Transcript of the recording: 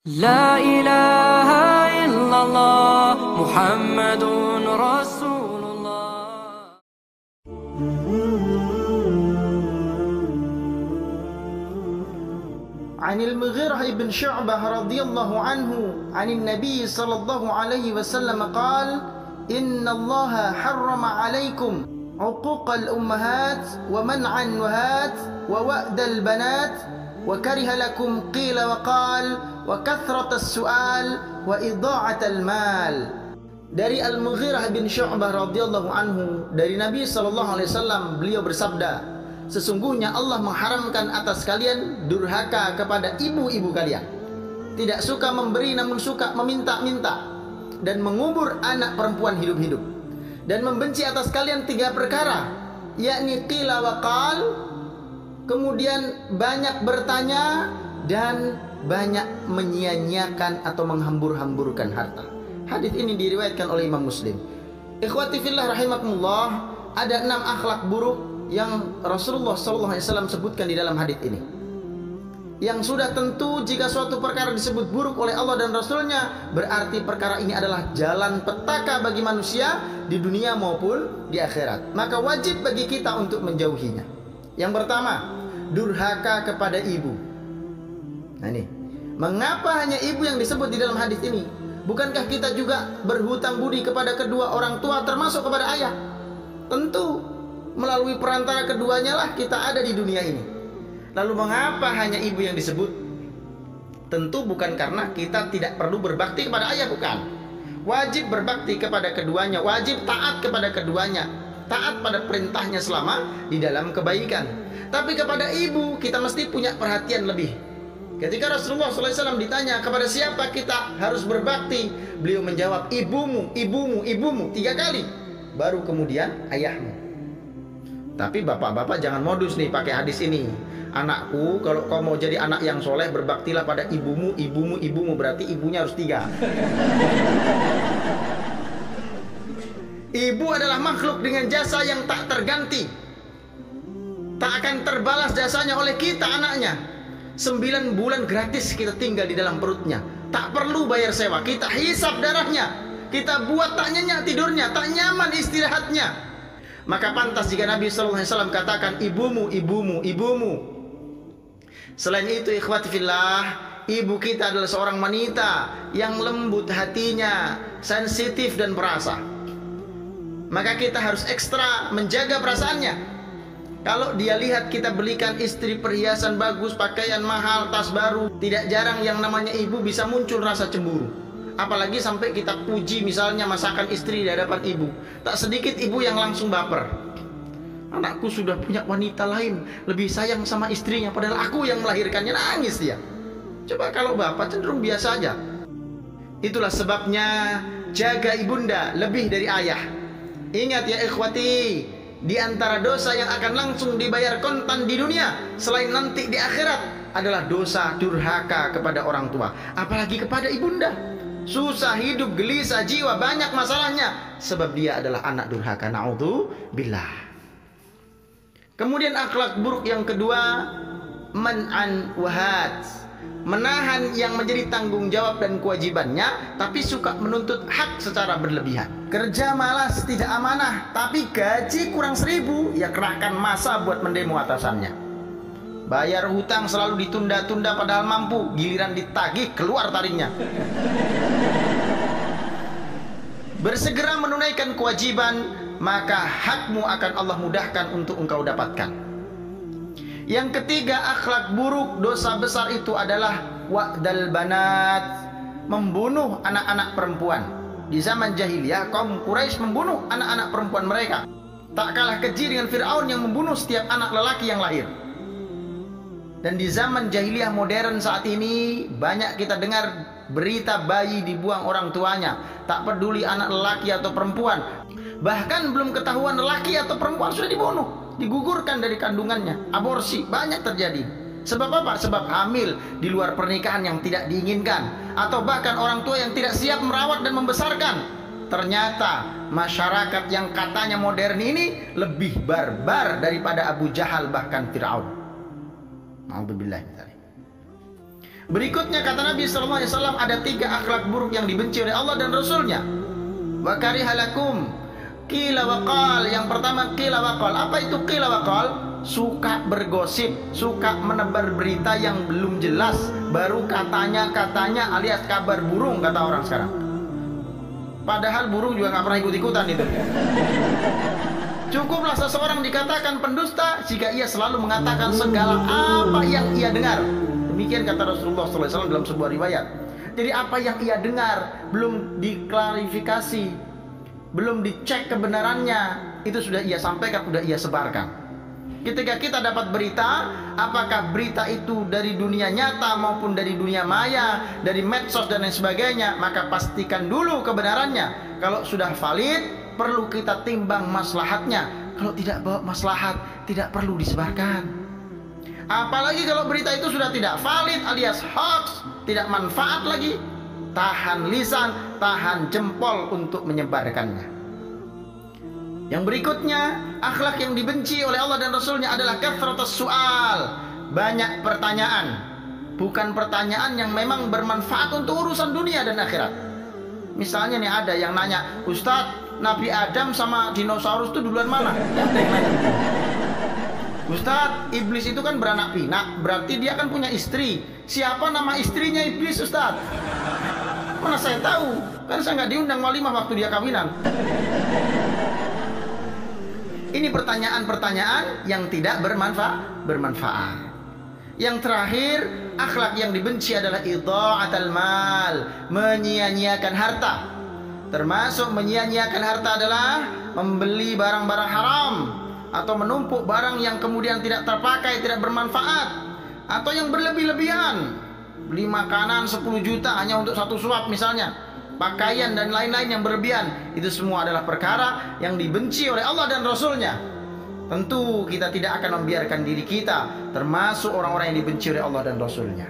لا إله إلا الله محمد رسول الله. عن المغيرة بن شعبة رضي الله عنه عن النبي صلى الله عليه وسلم قال: إن الله حرم عليكم عقوق الأمهات ومنع النهات ووأد البنات وكره لكم قيل وقال وكثرة السؤال وإضاعة المال. Dari Al-Mughirah bin Syu'bah radhiyallahu anhu, dari Nabi sallallahu alaihi wasallam, beliau bersabda, sesungguhnya Allah mengharamkan atas kalian durhaka kepada ibu-ibu kalian, tidak suka memberi namun suka meminta-minta, dan mengubur anak perempuan hidup-hidup, dan membenci atas kalian tiga perkara, yakni qila wa qal, kemudian banyak bertanya dan banyak menyia-nyiakan atau menghambur-hamburkan harta. Hadis ini diriwayatkan oleh Imam Muslim. Ikhwati fillah rahimakumullah, ada 6 akhlak buruk yang Rasulullah SAW sebutkan di dalam hadis ini, yang sudah tentu jika suatu perkara disebut buruk oleh Allah dan Rasulnya, berarti perkara ini adalah jalan petaka bagi manusia di dunia maupun di akhirat. Maka wajib bagi kita untuk menjauhinya. Yang pertama, durhaka kepada ibu. Nah ini, mengapa hanya ibu yang disebut di dalam hadis ini? Bukankah kita juga berhutang budi kepada kedua orang tua, termasuk kepada ayah? Tentu melalui perantara keduanya lah kita ada di dunia ini. Lalu mengapa hanya ibu yang disebut? Tentu bukan karena kita tidak perlu berbakti kepada ayah, bukan. Wajib berbakti kepada keduanya, wajib taat kepada keduanya, taat pada perintahnya selama di dalam kebaikan. Tapi kepada ibu kita mesti punya perhatian lebih. Ketika Rasulullah SAW ditanya kepada siapa kita harus berbakti, beliau menjawab ibumu, ibumu, ibumu 3 kali, baru kemudian ayahmu. Tapi bapak-bapak jangan modus nih pakai hadis ini. Anakku, kalau kau mau jadi anak yang soleh, berbaktilah pada ibumu, ibumu, ibumu. Berarti ibunya harus 3. Ibu adalah makhluk dengan jasa yang tak terganti, tak akan terbalas jasanya oleh kita anaknya. 9 bulan gratis kita tinggal di dalam perutnya, tak perlu bayar sewa, kita hisap darahnya, kita buat tak nyenyak tidurnya, tak nyaman istirahatnya. Maka pantas jika Nabi SAW katakan ibumu, ibumu, ibumu. Selain itu ikhwati fillah, ibu kita adalah seorang wanita yang lembut hatinya, sensitif dan perasa. Maka kita harus ekstra menjaga perasaannya. Kalau dia lihat kita belikan istri perhiasan bagus, pakaian mahal, tas baru, tidak jarang yang namanya ibu bisa muncul rasa cemburu. Apalagi sampai kita puji misalnya masakan istri di hadapan ibu, tak sedikit ibu yang langsung baper. Anakku sudah punya wanita lain, lebih sayang sama istrinya, padahal aku yang melahirkannya, nangis dia. Coba kalau bapak cenderung biasa aja. Itulah sebabnya jaga ibunda lebih dari ayah. Ingat ya ikhwati, di antara dosa yang akan langsung dibayar kontan di dunia selain nanti di akhirat adalah dosa durhaka kepada orang tua, apalagi kepada ibunda. Susah hidup, gelisah jiwa, banyak masalahnya sebab dia adalah anak durhaka. Na'udzubillah. Kemudian akhlak buruk yang kedua, man'an wahat, menahan yang menjadi tanggung jawab dan kewajibannya, tapi suka menuntut hak secara berlebihan. Kerja malas, tidak amanah, tapi gaji kurang 1000, ya kerahkan masa buat mendemo atasannya. Bayar hutang selalu ditunda-tunda padahal mampu, giliran ditagih keluar taringnya. Bersegera menunaikan kewajiban, maka hakmu akan Allah mudahkan untuk engkau dapatkan. Yang ketiga akhlak buruk, dosa besar itu adalah wa'dal banat, membunuh anak-anak perempuan. Di zaman jahiliyah kaum Quraisy membunuh anak-anak perempuan mereka, tak kalah keji dengan Fir'aun yang membunuh setiap anak lelaki yang lahir. Dan di zaman jahiliyah modern saat ini banyak kita dengar berita bayi dibuang orang tuanya, tak peduli anak lelaki atau perempuan. Bahkan belum ketahuan lelaki atau perempuan sudah dibunuh, digugurkan dari kandungannya, aborsi banyak terjadi. Sebab apa? Sebab hamil di luar pernikahan yang tidak diinginkan, atau bahkan orang tua yang tidak siap merawat dan membesarkan. Ternyata masyarakat yang katanya modern ini lebih barbar daripada Abu Jahal bahkan Fir'aun. Alhamdulillah. Berikutnya kata Nabi SAW, ada 3 akhlak buruk yang dibenci oleh Allah dan Rasulnya. Wa karihalakum qila wa qal. Yang pertama qila wa qal. Apa itu qila wa qal? Suka bergosip, suka menebar berita yang belum jelas, baru katanya alias kabar burung kata orang sekarang. Padahal burung juga nggak pernah ikut-ikutan itu. Cukuplah seseorang dikatakan pendusta jika ia selalu mengatakan segala apa yang ia dengar. Demikian kata Rasulullah SAW dalam sebuah riwayat. Jadi apa yang ia dengar belum diklarifikasi, belum dicek kebenarannya, itu sudah ia sampaikan, sudah ia sebarkan. Ketika kita dapat berita, apakah berita itu dari dunia nyata maupun dari dunia maya, dari medsos dan lain sebagainya, maka pastikan dulu kebenarannya. Kalau sudah valid, perlu kita timbang maslahatnya. Kalau tidak bawa maslahat, tidak perlu disebarkan. Apalagi kalau berita itu sudah tidak valid alias hoax, tidak manfaat lagi, tahan lisan, tahan jempol untuk menyebarkannya. Yang berikutnya, akhlak yang dibenci oleh Allah dan Rasulnya adalah kathratus su'al, banyak pertanyaan. Bukan pertanyaan yang memang bermanfaat untuk urusan dunia dan akhirat. Misalnya nih ada yang nanya, Ustadz, Nabi Adam sama dinosaurus itu duluan mana? Ustadz, iblis itu kan beranak pinak, berarti dia kan punya istri. Siapa nama istrinya iblis, Ustadz? Mana saya tahu, kan saya nggak diundang walimah waktu dia kawinan. Ini pertanyaan-pertanyaan yang tidak bermanfaat. Yang terakhir, akhlak yang dibenci adalah idha'atul mal, menyia-nyiakan harta. Termasuk menyia-nyiakan harta adalah membeli barang-barang haram, atau menumpuk barang yang kemudian tidak terpakai, tidak bermanfaat, atau yang berlebih-lebihan. Beli makanan 10 juta hanya untuk 1 suap misalnya, pakaian dan lain-lain yang berlebihan. Itu semua adalah perkara yang dibenci oleh Allah dan Rasulnya. Tentu kita tidak akan membiarkan diri kita termasuk orang-orang yang dibenci oleh Allah dan Rasulnya.